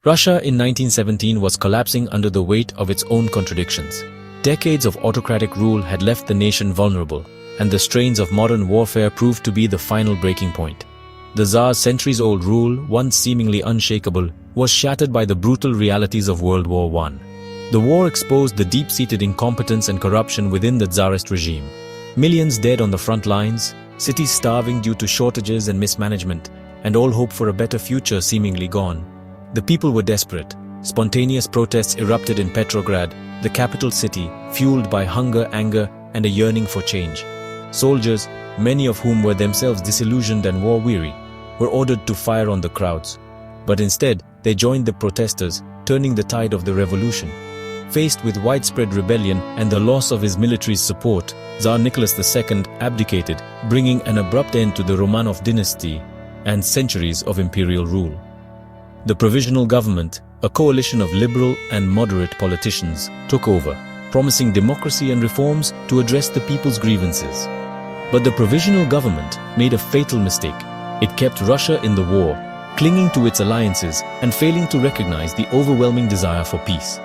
Russia in 1917 was collapsing under the weight of its own contradictions. Decades of autocratic rule had left the nation vulnerable, and the strains of modern warfare proved to be the final breaking point. The Tsar's centuries-old rule, once seemingly unshakable, was shattered by the brutal realities of World War I. The war exposed the deep-seated incompetence and corruption within the Tsarist regime. Millions dead on the front lines, cities starving due to shortages and mismanagement, and all hope for a better future seemingly gone. The people were desperate. Spontaneous protests erupted in Petrograd, the capital city, fueled by hunger, anger, and a yearning for change. Soldiers, many of whom were themselves disillusioned and war-weary, were ordered to fire on the crowds. But instead, they joined the protesters, turning the tide of the revolution. Faced with widespread rebellion and the loss of his military's support, Tsar Nicholas II abdicated, bringing an abrupt end to the Romanov dynasty and centuries of imperial rule. The Provisional Government, a coalition of liberal and moderate politicians, took over, promising democracy and reforms to address the people's grievances. But the Provisional Government made a fatal mistake. It kept Russia in the war, clinging to its alliances and failing to recognize the overwhelming desire for peace.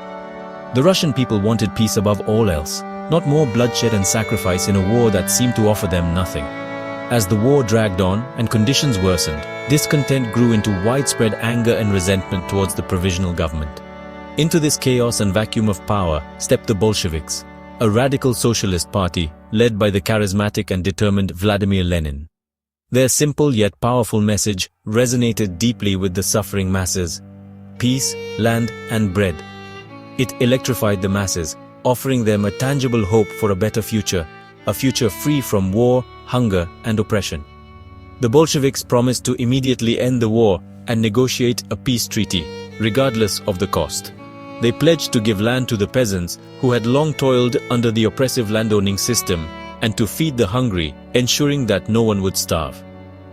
The Russian people wanted peace above all else, not more bloodshed and sacrifice in a war that seemed to offer them nothing. As the war dragged on and conditions worsened, discontent grew into widespread anger and resentment towards the Provisional Government. Into this chaos and vacuum of power stepped the Bolsheviks, a radical socialist party led by the charismatic and determined Vladimir Lenin. Their simple yet powerful message resonated deeply with the suffering masses: peace, land, and bread. It electrified the masses, offering them a tangible hope for a better future, a future free from war, hunger, and oppression. The Bolsheviks promised to immediately end the war and negotiate a peace treaty, regardless of the cost. They pledged to give land to the peasants who had long toiled under the oppressive landowning system and to feed the hungry, ensuring that no one would starve.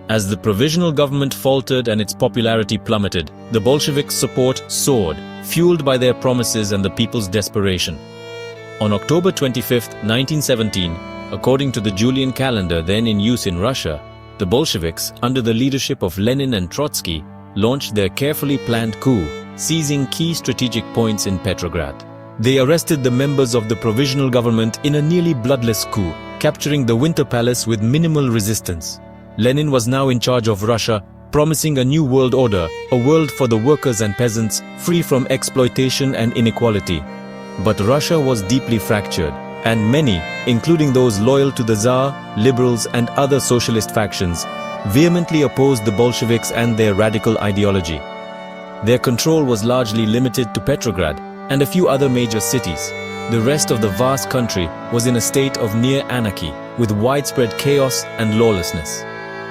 As the Provisional Government faltered and its popularity plummeted, the Bolsheviks' support soared, fueled by their promises and the people's desperation. On October 25, 1917, according to the Julian calendar then in use in Russia, the Bolsheviks, under the leadership of Lenin and Trotsky, launched their carefully planned coup, seizing key strategic points in Petrograd. They arrested the members of the Provisional Government in a nearly bloodless coup, capturing the Winter Palace with minimal resistance. Lenin was now in charge of Russia, promising a new world order, a world for the workers and peasants, free from exploitation and inequality. But Russia was deeply fractured, and many, including those loyal to the Tsar, liberals, and other socialist factions, vehemently opposed the Bolsheviks and their radical ideology. Their control was largely limited to Petrograd and a few other major cities. The rest of the vast country was in a state of near anarchy, with widespread chaos and lawlessness.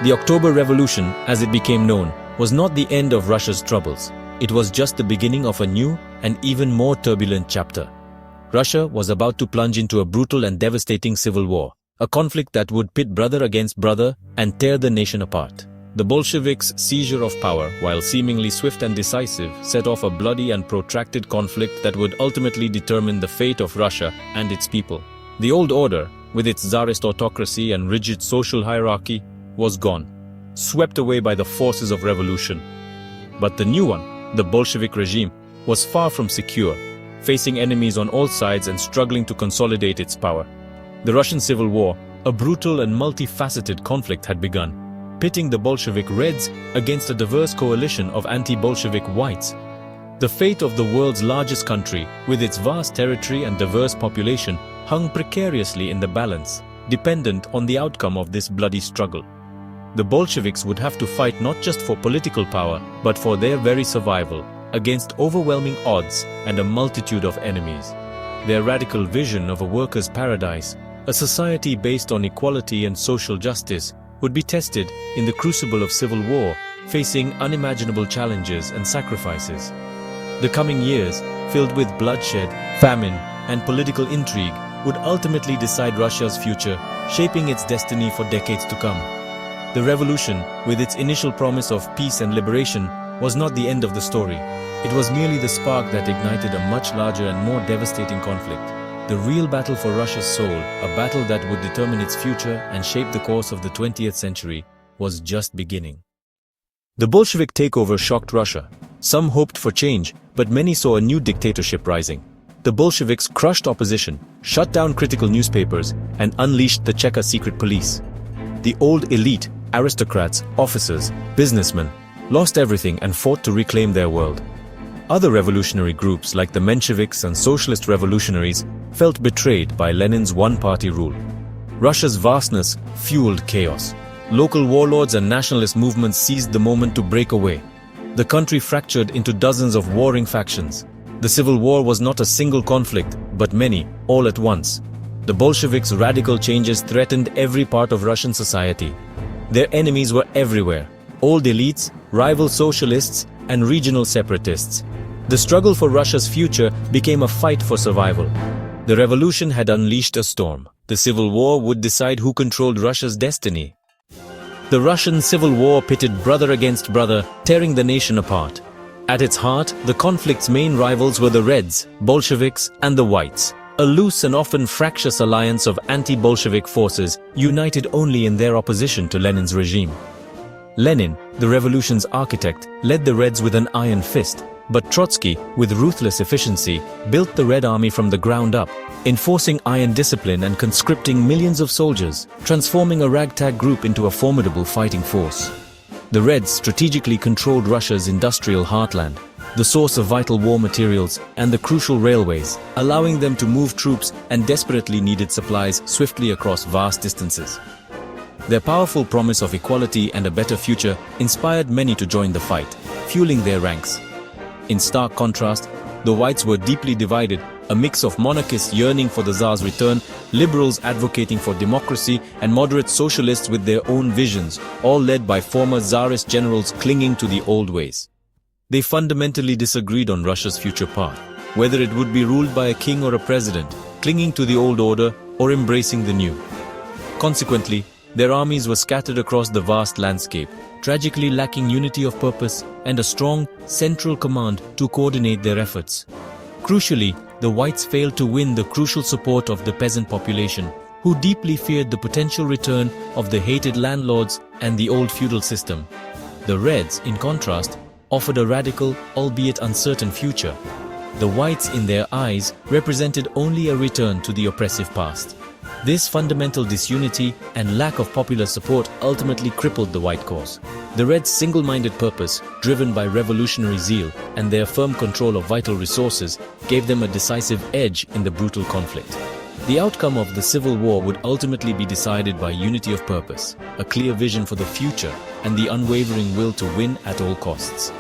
The October Revolution, as it became known, was not the end of Russia's troubles. It was just the beginning of a new and even more turbulent chapter. Russia was about to plunge into a brutal and devastating civil war, a conflict that would pit brother against brother and tear the nation apart. The Bolsheviks' seizure of power, while seemingly swift and decisive, set off a bloody and protracted conflict that would ultimately determine the fate of Russia and its people. The old order, with its Tsarist autocracy and rigid social hierarchy, was gone, swept away by the forces of revolution. But the new one, the Bolshevik regime, was far from secure, facing enemies on all sides and struggling to consolidate its power. The Russian Civil War, a brutal and multifaceted conflict, had begun, pitting the Bolshevik Reds against a diverse coalition of anti-Bolshevik Whites. The fate of the world's largest country, with its vast territory and diverse population, hung precariously in the balance, dependent on the outcome of this bloody struggle. The Bolsheviks would have to fight not just for political power, but for their very survival, against overwhelming odds and a multitude of enemies. Their radical vision of a workers' paradise, a society based on equality and social justice, would be tested in the crucible of civil war, facing unimaginable challenges and sacrifices. The coming years, filled with bloodshed, famine, and political intrigue, would ultimately decide Russia's future, shaping its destiny for decades to come. The revolution, with its initial promise of peace and liberation, was not the end of the story. It was merely the spark that ignited a much larger and more devastating conflict. The real battle for Russia's soul, a battle that would determine its future and shape the course of the 20th century, was just beginning. The Bolshevik takeover shocked Russia. Some hoped for change, but many saw a new dictatorship rising. The Bolsheviks crushed opposition, shut down critical newspapers, and unleashed the Cheka secret police. The old elite, aristocrats, officers, businessmen, lost everything and fought to reclaim their world. Other revolutionary groups like the Mensheviks and socialist revolutionaries felt betrayed by Lenin's one-party rule. Russia's vastness fueled chaos. Local warlords and nationalist movements seized the moment to break away. The country fractured into dozens of warring factions. The civil war was not a single conflict, but many, all at once. The Bolsheviks' radical changes threatened every part of Russian society. Their enemies were everywhere: old elites, rival socialists, and regional separatists. The struggle for Russia's future became a fight for survival. The revolution had unleashed a storm. The civil war would decide who controlled Russia's destiny. The Russian Civil War pitted brother against brother, tearing the nation apart. At its heart, the conflict's main rivals were the Reds, Bolsheviks, and the Whites, a loose and often fractious alliance of anti-Bolshevik forces united only in their opposition to Lenin's regime. Lenin, the revolution's architect, led the Reds with an iron fist, but Trotsky, with ruthless efficiency, built the Red Army from the ground up, enforcing iron discipline and conscripting millions of soldiers, transforming a ragtag group into a formidable fighting force. The Reds strategically controlled Russia's industrial heartland, the source of vital war materials, and the crucial railways, allowing them to move troops and desperately needed supplies swiftly across vast distances. Their powerful promise of equality and a better future inspired many to join the fight, fueling their ranks. In stark contrast, the Whites were deeply divided, a mix of monarchists yearning for the Tsar's return, liberals advocating for democracy, and moderate socialists with their own visions, all led by former Tsarist generals clinging to the old ways. They fundamentally disagreed on Russia's future path, whether it would be ruled by a king or a president, clinging to the old order or embracing the new. Consequently, their armies were scattered across the vast landscape, tragically lacking unity of purpose and a strong, central command to coordinate their efforts. Crucially, the Whites failed to win the crucial support of the peasant population, who deeply feared the potential return of the hated landlords and the old feudal system. The Reds, in contrast, offered a radical, albeit uncertain future. The Whites, in their eyes, represented only a return to the oppressive past. This fundamental disunity and lack of popular support ultimately crippled the White cause. The Reds' single-minded purpose, driven by revolutionary zeal and their firm control of vital resources, gave them a decisive edge in the brutal conflict. The outcome of the Civil War would ultimately be decided by unity of purpose, a clear vision for the future, and the unwavering will to win at all costs.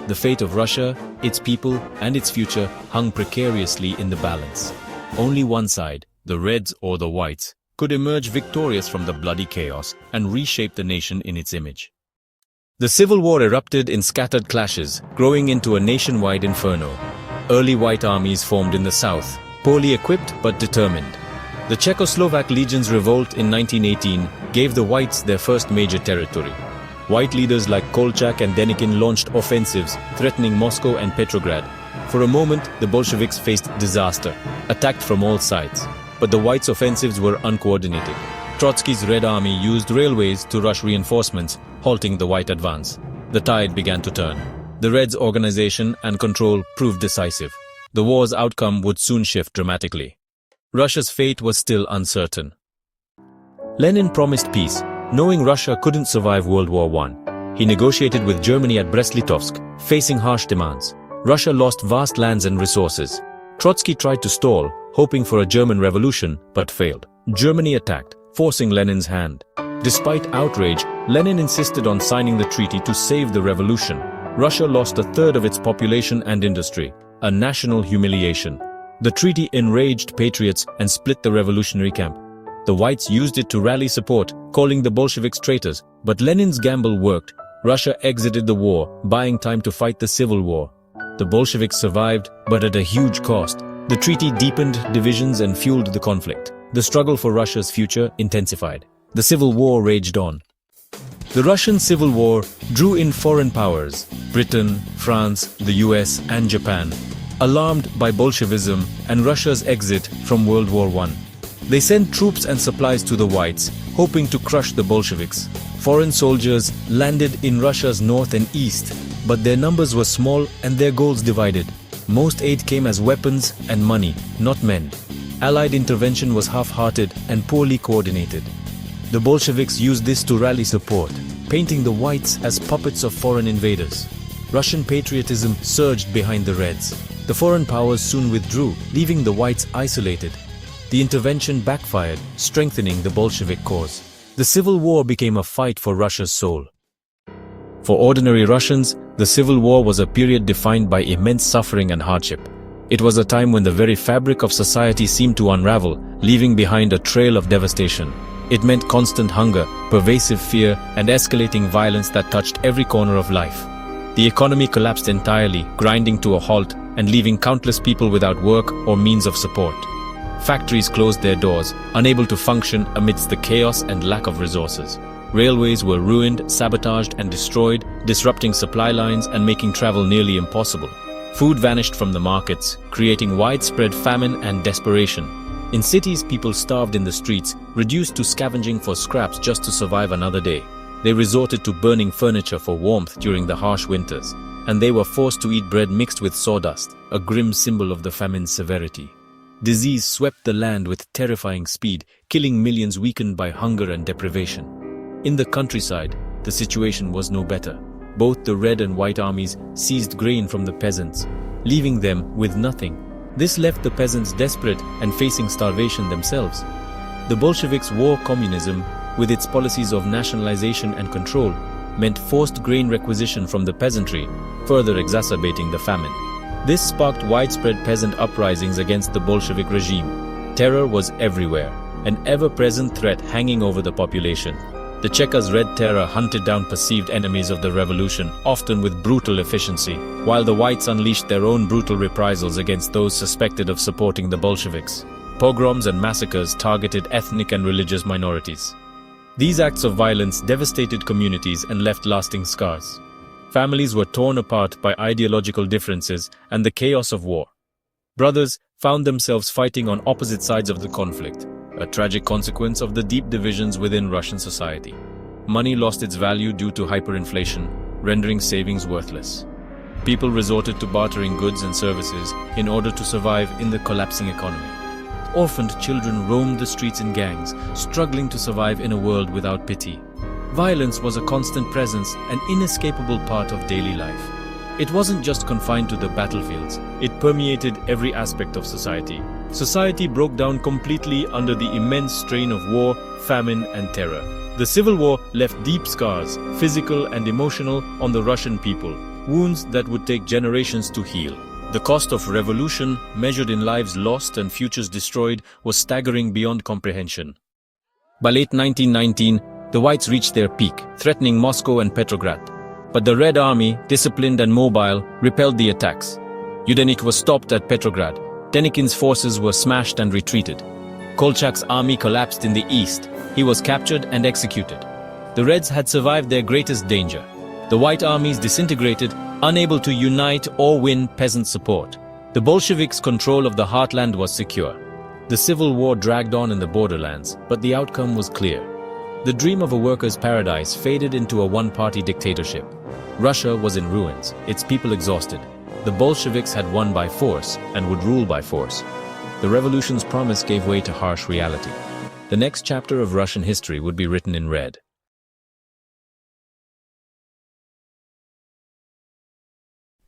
The fate of Russia, its people, and its future hung precariously in the balance. Only one side, the Reds or the Whites, could emerge victorious from the bloody chaos and reshape the nation in its image. The Civil War erupted in scattered clashes, growing into a nationwide inferno. Early White armies formed in the south, poorly equipped but determined. The Czechoslovak Legion's revolt in 1918 gave the Whites their first major territory. White leaders like Kolchak and Denikin launched offensives, threatening Moscow and Petrograd. For a moment, the Bolsheviks faced disaster, attacked from all sides. But the Whites' offensives were uncoordinated. Trotsky's Red Army used railways to rush reinforcements, halting the White advance. The tide began to turn. The Reds' organization and control proved decisive. The war's outcome would soon shift dramatically. Russia's fate was still uncertain. Lenin promised peace, knowing Russia couldn't survive World War I. He negotiated with Germany at Brest-Litovsk, facing harsh demands. Russia lost vast lands and resources. Trotsky tried to stall, hoping for a German revolution, but failed. Germany attacked, forcing Lenin's hand. Despite outrage, Lenin insisted on signing the treaty to save the revolution. Russia lost a third of its population and industry, a national humiliation. The treaty enraged patriots and split the revolutionary camp. The Whites used it to rally support, calling the Bolsheviks traitors, but Lenin's gamble worked. Russia exited the war, buying time to fight the Civil War. The Bolsheviks survived, but at a huge cost. The treaty deepened divisions and fueled the conflict. The struggle for Russia's future intensified. The Civil War raged on. The Russian Civil War drew in foreign powers, Britain, France, the US, and Japan, alarmed by Bolshevism and Russia's exit from World War I. They sent troops and supplies to the Whites, hoping to crush the Bolsheviks. Foreign soldiers landed in Russia's north and east, But their numbers were small and their goals divided. Most aid came as weapons and money, not men. Allied intervention was half-hearted and poorly coordinated. The Bolsheviks used this to rally support, painting the Whites as puppets of foreign invaders. Russian patriotism surged behind the Reds. The foreign powers soon withdrew, leaving the Whites isolated. The intervention backfired, strengthening the Bolshevik cause. The Civil War became a fight for Russia's soul. For ordinary Russians, the Civil War was a period defined by immense suffering and hardship. It was a time when the very fabric of society seemed to unravel, leaving behind a trail of devastation. It meant constant hunger, pervasive fear, and escalating violence that touched every corner of life. The economy collapsed entirely, grinding to a halt and leaving countless people without work or means of support. Factories closed their doors, unable to function amidst the chaos and lack of resources. Railways were ruined, sabotaged, and destroyed, disrupting supply lines and making travel nearly impossible. Food vanished from the markets, creating widespread famine and desperation. In cities, people starved in the streets, reduced to scavenging for scraps just to survive another day. They resorted to burning furniture for warmth during the harsh winters, and they were forced to eat bread mixed with sawdust, a grim symbol of the famine's severity. Disease swept the land with terrifying speed, killing millions weakened by hunger and deprivation. In the countryside, the situation was no better. Both the Red and White armies seized grain from the peasants, leaving them with nothing. This left the peasants desperate and facing starvation themselves. The Bolsheviks' war communism, with its policies of nationalization and control, meant forced grain requisition from the peasantry, further exacerbating the famine. This sparked widespread peasant uprisings against the Bolshevik regime. Terror was everywhere, an ever-present threat hanging over the population. The Cheka's Red Terror hunted down perceived enemies of the revolution, often with brutal efficiency, while the Whites unleashed their own brutal reprisals against those suspected of supporting the Bolsheviks. Pogroms and massacres targeted ethnic and religious minorities. These acts of violence devastated communities and left lasting scars. Families were torn apart by ideological differences and the chaos of war. Brothers found themselves fighting on opposite sides of the conflict, a tragic consequence of the deep divisions within Russian society. Money lost its value due to hyperinflation, rendering savings worthless. People resorted to bartering goods and services in order to survive in the collapsing economy. Orphaned children roamed the streets in gangs, struggling to survive in a world without pity. Violence was a constant presence, an inescapable part of daily life. It wasn't just confined to the battlefields, it permeated every aspect of society. Society broke down completely under the immense strain of war, famine, and terror. The Civil War left deep scars, physical and emotional, on the Russian people, wounds that would take generations to heal. The cost of revolution, measured in lives lost and futures destroyed, was staggering beyond comprehension. By late 1919, the Whites reached their peak, threatening Moscow and Petrograd. But the Red Army, disciplined and mobile, repelled the attacks. Yudenich was stopped at Petrograd. Denikin's forces were smashed and retreated. Kolchak's army collapsed in the east. He was captured and executed. The Reds had survived their greatest danger. The White armies disintegrated, unable to unite or win peasant support. The Bolsheviks' control of the heartland was secure. The Civil War dragged on in the borderlands, but the outcome was clear. The dream of a workers' paradise faded into a one-party dictatorship. Russia was in ruins, its people exhausted. The Bolsheviks had won by force and would rule by force. The revolution's promise gave way to harsh reality. The next chapter of Russian history would be written in red.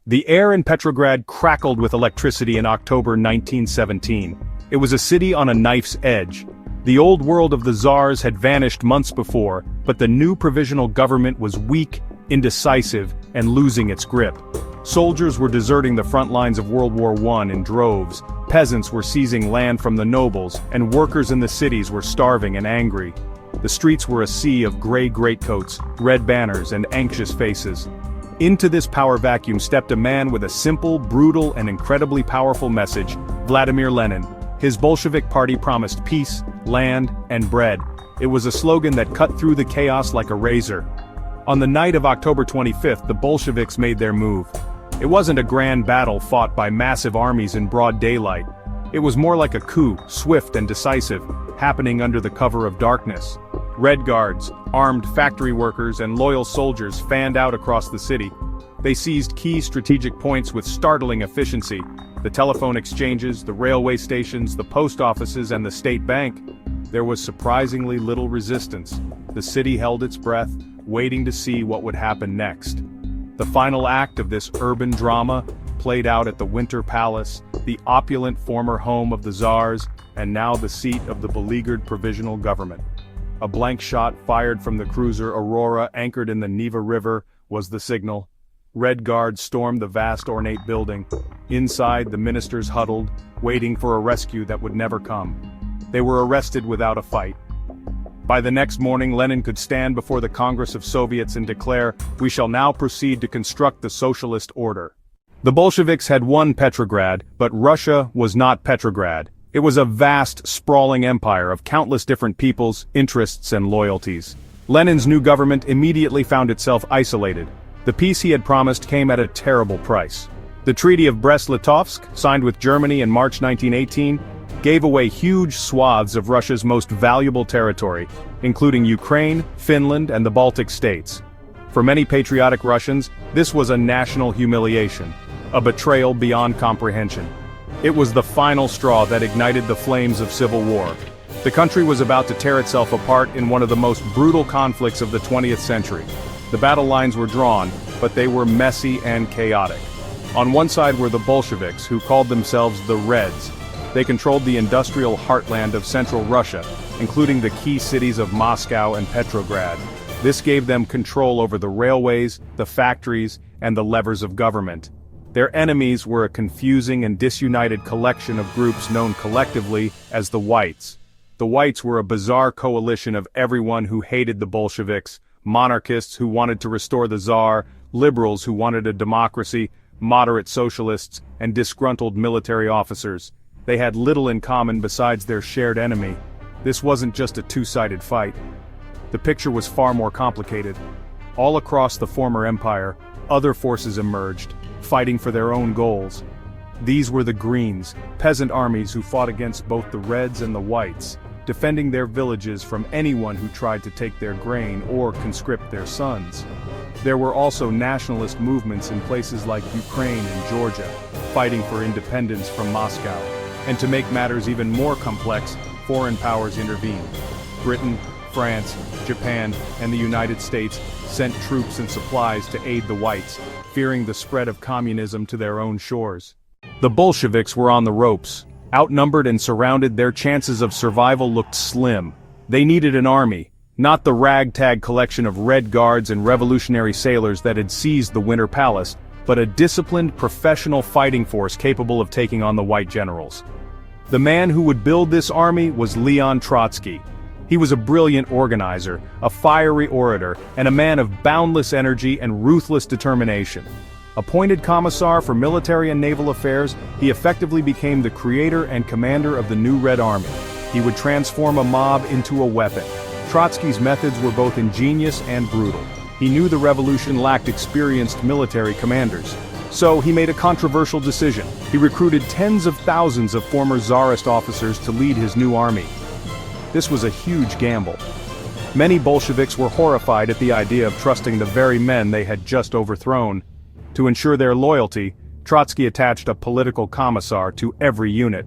The air in Petrograd crackled with electricity in October 1917. It was a city on a knife's edge. The old world of the Tsars had vanished months before, but the new provisional government was weak, indecisive, and losing its grip. Soldiers were deserting the front lines of World War I in droves, peasants were seizing land from the nobles, and workers in the cities were starving and angry. The streets were a sea of gray greatcoats, red banners, and anxious faces. Into this power vacuum stepped a man with a simple, brutal, and incredibly powerful message: Vladimir Lenin. His Bolshevik party promised peace, land, and bread. It was a slogan that cut through the chaos like a razor. On the night of October 25th, the Bolsheviks made their move. It wasn't a grand battle fought by massive armies in broad daylight. It was more like a coup, swift and decisive, happening under the cover of darkness. Red Guards, armed factory workers, and loyal soldiers fanned out across the city. They seized key strategic points with startling efficiency: the telephone exchanges, the railway stations, the post offices, and the state bank. There was surprisingly little resistance. The city held its breath, waiting to see what would happen next. The final act of this urban drama played out at the Winter Palace, the opulent former home of the Tsars, and now the seat of the beleaguered provisional government. A blank shot fired from the cruiser Aurora anchored in the Neva River was the signal. Red Guards stormed the vast ornate building. Inside, the ministers huddled, waiting for a rescue that would never come. They were arrested without a fight. By the next morning, Lenin could stand before the Congress of Soviets and declare, "We shall now proceed to construct the socialist order." The Bolsheviks had won Petrograd, but Russia was not Petrograd. It was a vast, sprawling empire of countless different peoples, interests, and loyalties. Lenin's new government immediately found itself isolated. The peace he had promised came at a terrible price. The Treaty of Brest-Litovsk, signed with Germany in March 1918, gave away huge swaths of Russia's most valuable territory, including Ukraine, Finland, and the Baltic states. For many patriotic Russians, this was a national humiliation, a betrayal beyond comprehension. It was the final straw that ignited the flames of civil war. The country was about to tear itself apart in one of the most brutal conflicts of the 20th century. The battle lines were drawn, but they were messy and chaotic. On one side were the Bolsheviks, who called themselves the Reds. They controlled the industrial heartland of central Russia, including the key cities of Moscow and Petrograd. This gave them control over the railways, the factories, and the levers of government. Their enemies were a confusing and disunited collection of groups known collectively as the Whites. The Whites were a bizarre coalition of everyone who hated the Bolsheviks, monarchists who wanted to restore the Tsar, liberals who wanted a democracy, moderate socialists, and disgruntled military officers. They had little in common besides their shared enemy. This wasn't just a two-sided fight. The picture was far more complicated. All across the former empire, other forces emerged, fighting for their own goals. These were the Greens, peasant armies who fought against both the Reds and the Whites, defending their villages from anyone who tried to take their grain or conscript their sons. There were also nationalist movements in places like Ukraine and Georgia, fighting for independence from Moscow. And to make matters even more complex, foreign powers intervened. Britain, France, Japan, and the United States sent troops and supplies to aid the Whites, fearing the spread of communism to their own shores. The Bolsheviks were on the ropes. Outnumbered and surrounded, their chances of survival looked slim. They needed an army, not the ragtag collection of Red Guards and revolutionary sailors that had seized the Winter Palace, but a disciplined, professional fighting force capable of taking on the White generals. The man who would build this army was Leon Trotsky. He was a brilliant organizer, a fiery orator, and a man of boundless energy and ruthless determination. Appointed Commissar for Military and Naval Affairs, he effectively became the creator and commander of the new Red Army. He would transform a mob into a weapon. Trotsky's methods were both ingenious and brutal. He knew the revolution lacked experienced military commanders. So he made a controversial decision. He recruited tens of thousands of former Tsarist officers to lead his new army. This was a huge gamble. Many Bolsheviks were horrified at the idea of trusting the very men they had just overthrown. To ensure their loyalty, Trotsky attached a political commissar to every unit.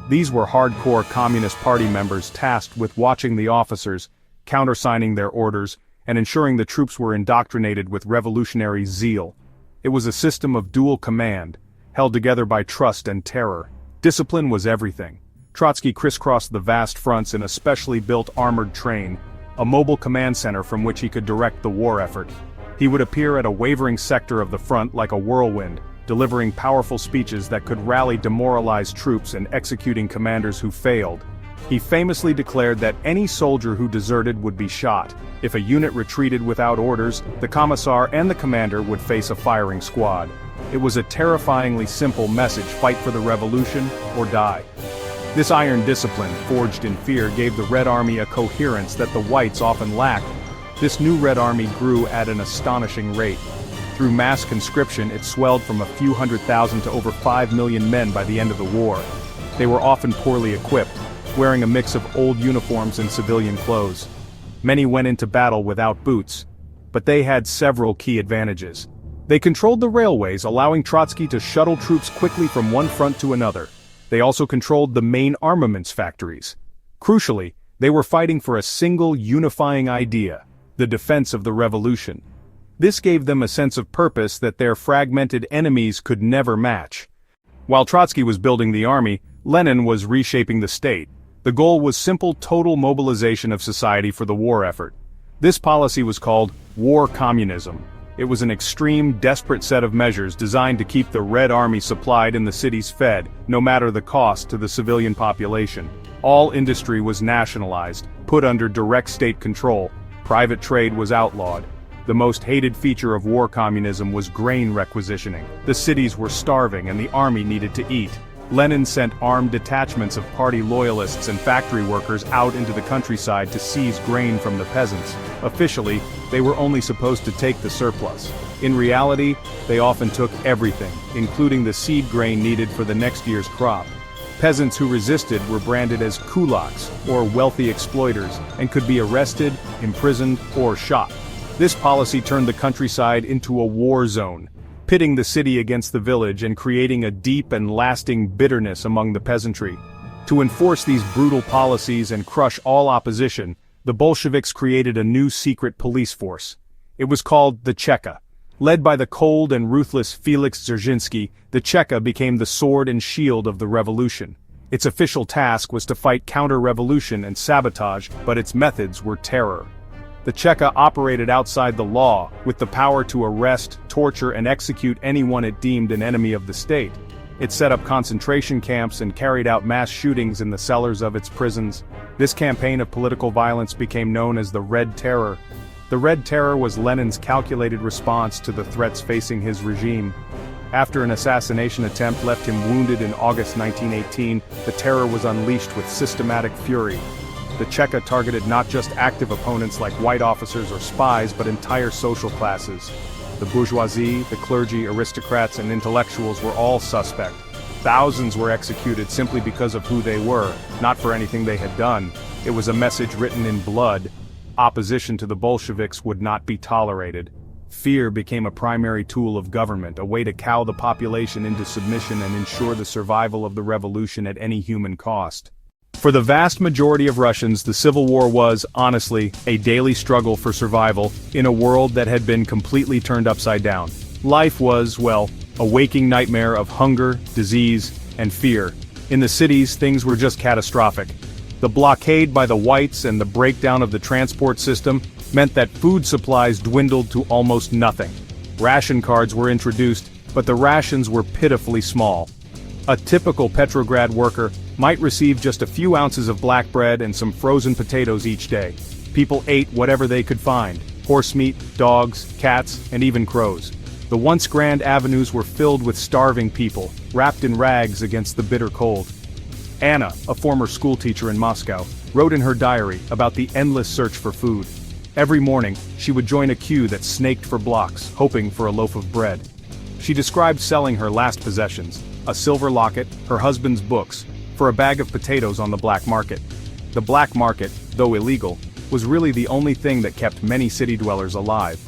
These were hardcore Communist Party members tasked with watching the officers, countersigning their orders, and ensuring the troops were indoctrinated with revolutionary zeal. It was a system of dual command, held together by trust and terror. Discipline was everything. Trotsky crisscrossed the vast fronts in a specially built armored train, a mobile command center from which he could direct the war effort. He would appear at a wavering sector of the front like a whirlwind, delivering powerful speeches that could rally demoralized troops and executing commanders who failed. He famously declared that any soldier who deserted would be shot. If a unit retreated without orders, the commissar and the commander would face a firing squad. It was a terrifyingly simple message: fight for the revolution or die. This iron discipline, forged in fear, gave the Red Army a coherence that the Whites often lacked. This new Red Army grew at an astonishing rate. Through mass conscription, it swelled from a few 100,000 to over 5 million men by the end of the war. They were often poorly equipped, wearing a mix of old uniforms and civilian clothes. Many went into battle without boots, but they had several key advantages. They controlled the railways, allowing Trotsky to shuttle troops quickly from one front to another. They also controlled the main armaments factories. Crucially, they were fighting for a single unifying idea: the defense of the revolution. This gave them a sense of purpose that their fragmented enemies could never match. While Trotsky was building the army, Lenin was reshaping the state. The goal was simple total mobilization of society for the war effort. This policy was called war communism. It was an extreme, desperate set of measures designed to keep the Red Army supplied and the cities fed, no matter the cost to the civilian population. All industry was nationalized, put under direct state control. Private trade was outlawed. The most hated feature of war communism was grain requisitioning. The cities were starving and the army needed to eat. Lenin sent armed detachments of party loyalists and factory workers out into the countryside to seize grain from the peasants. Officially, they were only supposed to take the surplus. In reality, they often took everything, including the seed grain needed for the next year's crop. Peasants who resisted were branded as kulaks, or wealthy exploiters, and could be arrested, imprisoned, or shot. This policy turned the countryside into a war zone, pitting the city against the village and creating a deep and lasting bitterness among the peasantry. To enforce these brutal policies and crush all opposition, the Bolsheviks created a new secret police force. It was called the Cheka. Led by the cold and ruthless Felix Dzerzhinsky, the Cheka became the sword and shield of the revolution. Its official task was to fight counter-revolution and sabotage, but its methods were terror. The Cheka operated outside the law, with the power to arrest, torture, and execute anyone it deemed an enemy of the state. It set up concentration camps and carried out mass shootings in the cellars of its prisons. This campaign of political violence became known as the Red Terror. The Red Terror was Lenin's calculated response to the threats facing his regime. After an assassination attempt left him wounded in August 1918, the terror was unleashed with systematic fury. The Cheka targeted not just active opponents like white officers or spies, but entire social classes. The bourgeoisie, the clergy, aristocrats, and intellectuals were all suspect. Thousands were executed simply because of who they were, not for anything they had done. It was a message written in blood. Opposition to the Bolsheviks would not be tolerated. Fear became a primary tool of government, a way to cow the population into submission and ensure the survival of the revolution at any human cost. For the vast majority of Russians, the Civil War was, honestly, a daily struggle for survival in a world that had been completely turned upside down. Life was, well, a waking nightmare of hunger, disease, and fear. In the cities, things were just catastrophic. The blockade by the whites and the breakdown of the transport system meant that food supplies dwindled to almost nothing. Ration cards were introduced, but the rations were pitifully small. A typical Petrograd worker might receive just a few ounces of black bread and some frozen potatoes each day. People ate whatever they could find: horse meat, dogs, cats, and even crows. The once grand avenues were filled with starving people, wrapped in rags against the bitter cold. Anna, a former schoolteacher in Moscow, wrote in her diary about the endless search for food. Every morning, she would join a queue that snaked for blocks, hoping for a loaf of bread. She described selling her last possessions: a silver locket, her husband's books, for a bag of potatoes on the black market. The black market, though illegal, was really the only thing that kept many city dwellers alive.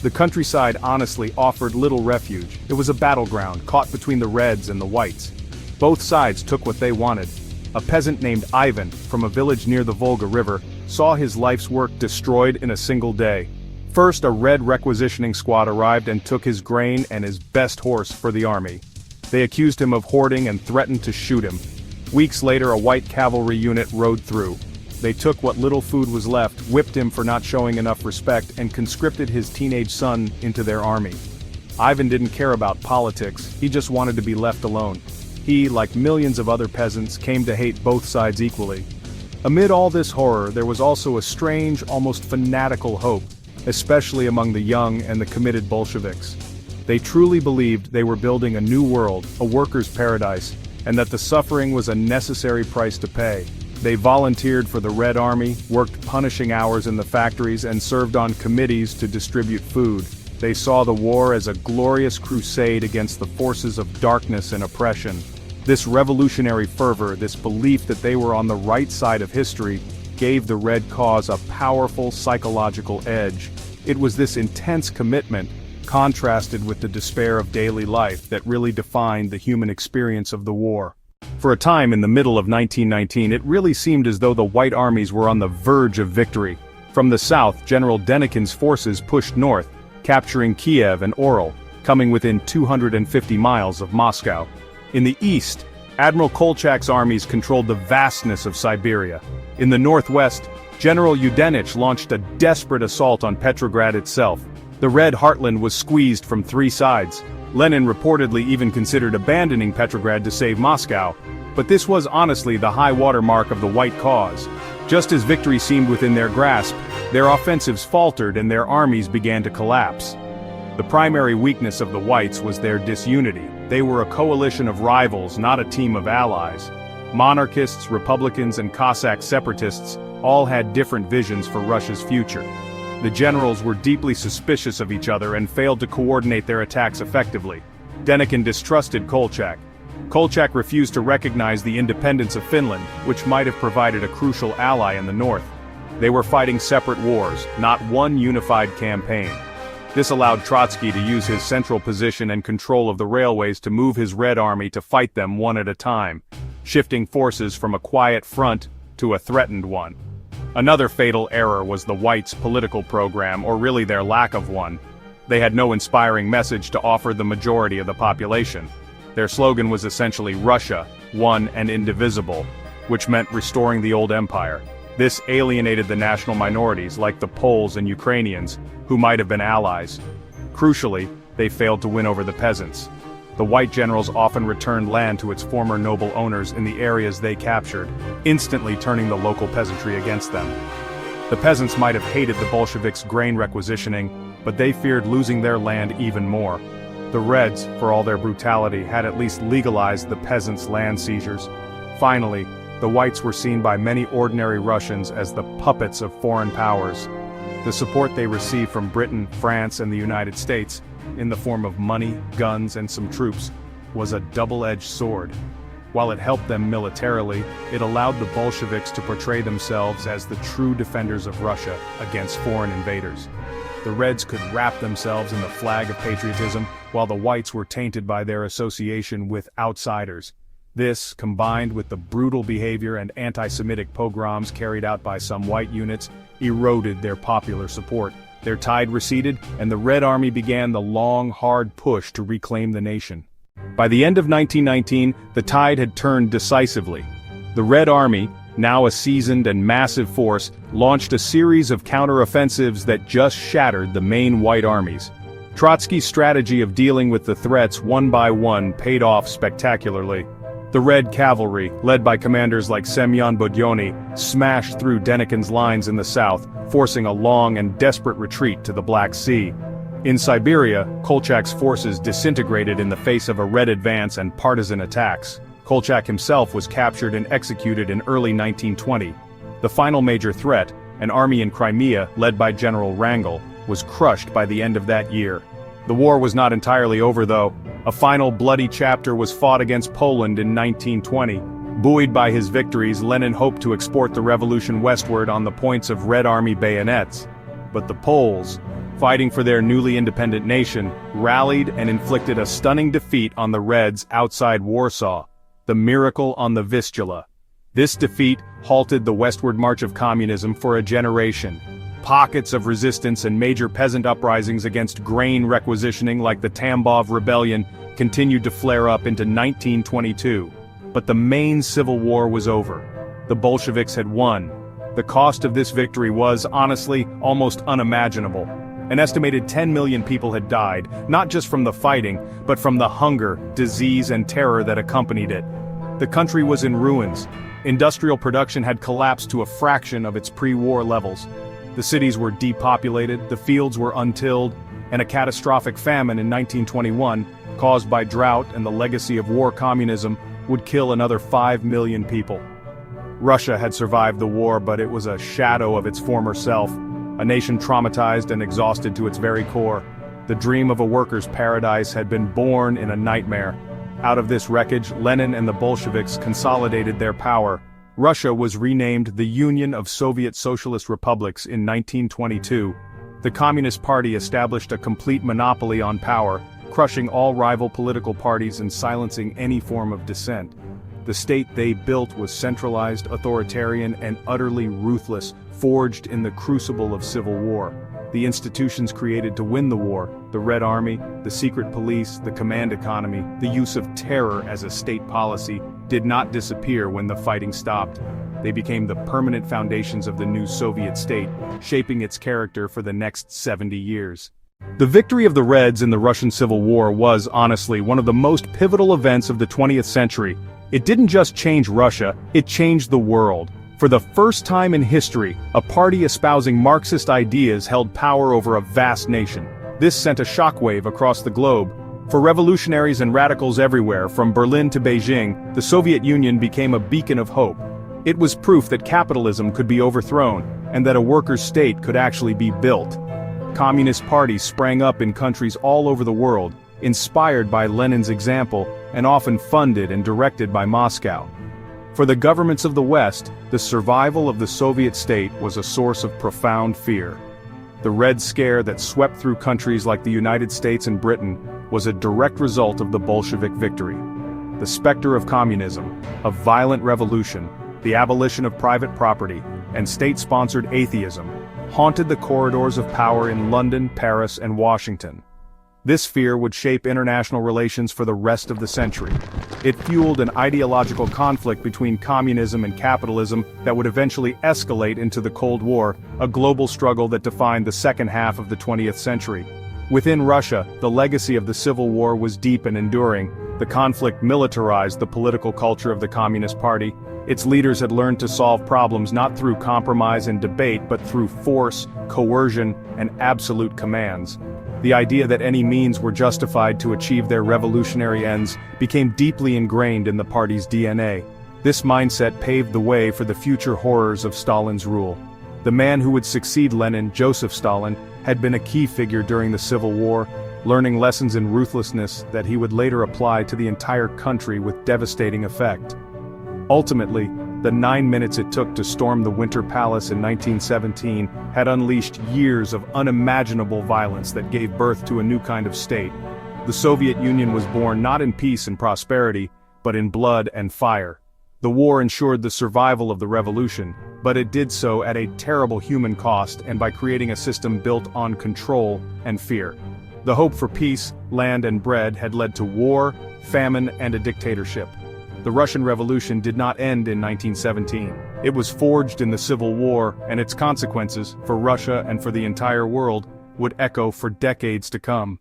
The countryside honestly offered little refuge. It was a battleground, caught between the Reds and the Whites. Both sides took what they wanted. A peasant named Ivan, from a village near the Volga River, saw his life's work destroyed in a single day. First, a Red requisitioning squad arrived and took his grain and his best horse for the army. They accused him of hoarding and threatened to shoot him. Weeks later, a white cavalry unit rode through. They took what little food was left, whipped him for not showing enough respect, and conscripted his teenage son into their army. Ivan didn't care about politics, he just wanted to be left alone. He, like millions of other peasants, came to hate both sides equally. Amid all this horror, there was also a strange, almost fanatical hope, especially among the young and the committed Bolsheviks. They truly believed they were building a new world, a workers' paradise, and that the suffering was a necessary price to pay. They volunteered for the Red Army, worked punishing hours in the factories, and served on committees to distribute food. They saw the war as a glorious crusade against the forces of darkness and oppression. This revolutionary fervor, this belief that they were on the right side of history, gave the Red cause a powerful psychological edge. It was this intense commitment contrasted with the despair of daily life that really defined the human experience of the war. For a time in the middle of 1919, it really seemed as though the White armies were on the verge of victory. From the south, General Denikin's forces pushed north, capturing Kiev and Orel, coming within 250 miles of Moscow. In the east, Admiral Kolchak's armies controlled the vastness of Siberia. In the northwest, General Yudenich launched a desperate assault on Petrograd itself. The Red Heartland was squeezed from three sides. Lenin reportedly even considered abandoning Petrograd to save Moscow, but this was honestly the high watermark of the White cause. Just as victory seemed within their grasp, their offensives faltered and their armies began to collapse. The primary weakness of the Whites was their disunity. They were a coalition of rivals, not a team of allies. Monarchists, Republicans, and Cossack separatists all had different visions for Russia's future. The generals were deeply suspicious of each other and failed to coordinate their attacks effectively. Denikin distrusted Kolchak. Kolchak refused to recognize the independence of Finland, which might have provided a crucial ally in the north. They were fighting separate wars, not one unified campaign. This allowed Trotsky to use his central position and control of the railways to move his Red Army to fight them one at a time, shifting forces from a quiet front to a threatened one. Another fatal error was the Whites' political program, or really their lack of one. They had no inspiring message to offer the majority of the population. Their slogan was essentially Russia, one and indivisible, which meant restoring the old empire. This alienated the national minorities like the Poles and Ukrainians, who might have been allies. Crucially, they failed to win over the peasants. The White generals often returned land to its former noble owners in the areas they captured, instantly turning the local peasantry against them. The peasants might have hated the Bolsheviks' grain requisitioning, but they feared losing their land even more. The Reds, for all their brutality, had at least legalized the peasants' land seizures. Finally, the Whites were seen by many ordinary Russians as the puppets of foreign powers. The support they received from Britain, France, and the United States, in the form of money, guns, and some troops, was a double-edged sword. While it helped them militarily, it allowed the Bolsheviks to portray themselves as the true defenders of Russia against foreign invaders. The Reds could wrap themselves in the flag of patriotism, while the Whites were tainted by their association with outsiders. This, combined with the brutal behavior and anti-Semitic pogroms carried out by some White units, eroded their popular support. Their tide receded, and the Red Army began the long, hard push to reclaim the nation. By the end of 1919, the tide had turned decisively. The Red Army, now a seasoned and massive force, launched a series of counteroffensives that just shattered the main White armies. Trotsky's strategy of dealing with the threats one by one paid off spectacularly. The Red Cavalry, led by commanders like Semyon Budyonny, smashed through Denikin's lines in the south, forcing a long and desperate retreat to the Black Sea. In Siberia, Kolchak's forces disintegrated in the face of a Red advance and partisan attacks. Kolchak himself was captured and executed in early 1920. The final major threat, an army in Crimea led by General Wrangel, was crushed by the end of that year. The war was not entirely over though. A final bloody chapter was fought against Poland in 1920. Buoyed by his victories, Lenin hoped to export the revolution westward on the points of Red Army bayonets. But the Poles, fighting for their newly independent nation, rallied and inflicted a stunning defeat on the Reds outside Warsaw, the Miracle on the Vistula. This defeat halted the westward march of communism for a generation. Pockets of resistance and major peasant uprisings against grain requisitioning like the Tambov Rebellion continued to flare up into 1922. But the main civil war was over. The Bolsheviks had won. The cost of this victory was, honestly, almost unimaginable. An estimated 10 million people had died, not just from the fighting, but from the hunger, disease, and terror that accompanied it. The country was in ruins. Industrial production had collapsed to a fraction of its pre-war levels. The cities were depopulated, the fields were untilled, and a catastrophic famine in 1921, caused by drought and the legacy of war communism, would kill another 5 million people. Russia had survived the war, but it was a shadow of its former self, a nation traumatized and exhausted to its very core. The dream of a worker's paradise had been born in a nightmare. Out of this wreckage, Lenin and the Bolsheviks consolidated their power. Russia was renamed the Union of Soviet Socialist Republics in 1922. The Communist Party established a complete monopoly on power, crushing all rival political parties and silencing any form of dissent. The state they built was centralized, authoritarian, and utterly ruthless, forged in the crucible of civil war. The institutions created to win the war, the Red Army, the secret police, the command economy, the use of terror as a state policy, did not disappear when the fighting stopped. They became the permanent foundations of the new Soviet state, shaping its character for the next 70 years. The victory of the Reds in the Russian Civil War was, honestly, one of the most pivotal events of the 20th century. It didn't just change Russia, it changed the world. For the first time in history, a party espousing Marxist ideas held power over a vast nation. This sent a shockwave across the globe. For revolutionaries and radicals everywhere, from Berlin to Beijing, the Soviet Union became a beacon of hope. It was proof that capitalism could be overthrown, and that a workers' state could actually be built. Communist parties sprang up in countries all over the world, inspired by Lenin's example, and often funded and directed by Moscow. For the governments of the West, the survival of the Soviet state was a source of profound fear. The Red Scare that swept through countries like the United States and Britain was a direct result of the Bolshevik victory. The specter of communism, of violent revolution, the abolition of private property, and state-sponsored atheism, haunted the corridors of power in London, Paris, and Washington. This fear would shape international relations for the rest of the century. It fueled an ideological conflict between communism and capitalism that would eventually escalate into the Cold War, a global struggle that defined the second half of the 20th century. Within Russia, the legacy of the Civil War was deep and enduring. The conflict militarized the political culture of the Communist Party. Its leaders had learned to solve problems not through compromise and debate but through force, coercion, and absolute commands. The idea that any means were justified to achieve their revolutionary ends became deeply ingrained in the party's DNA. This mindset paved the way for the future horrors of Stalin's rule. The man who would succeed Lenin, Joseph Stalin, had been a key figure during the Civil War, learning lessons in ruthlessness that he would later apply to the entire country with devastating effect. Ultimately, the 9 minutes it took to storm the Winter Palace in 1917 had unleashed years of unimaginable violence that gave birth to a new kind of state. The Soviet Union was born not in peace and prosperity, but in blood and fire. The war ensured the survival of the revolution, but it did so at a terrible human cost and by creating a system built on control and fear. The hope for peace, land and bread had led to war, famine, and a dictatorship. The Russian Revolution did not end in 1917. It was forged in the Civil War, and its consequences, for Russia and for the entire world, would echo for decades to come.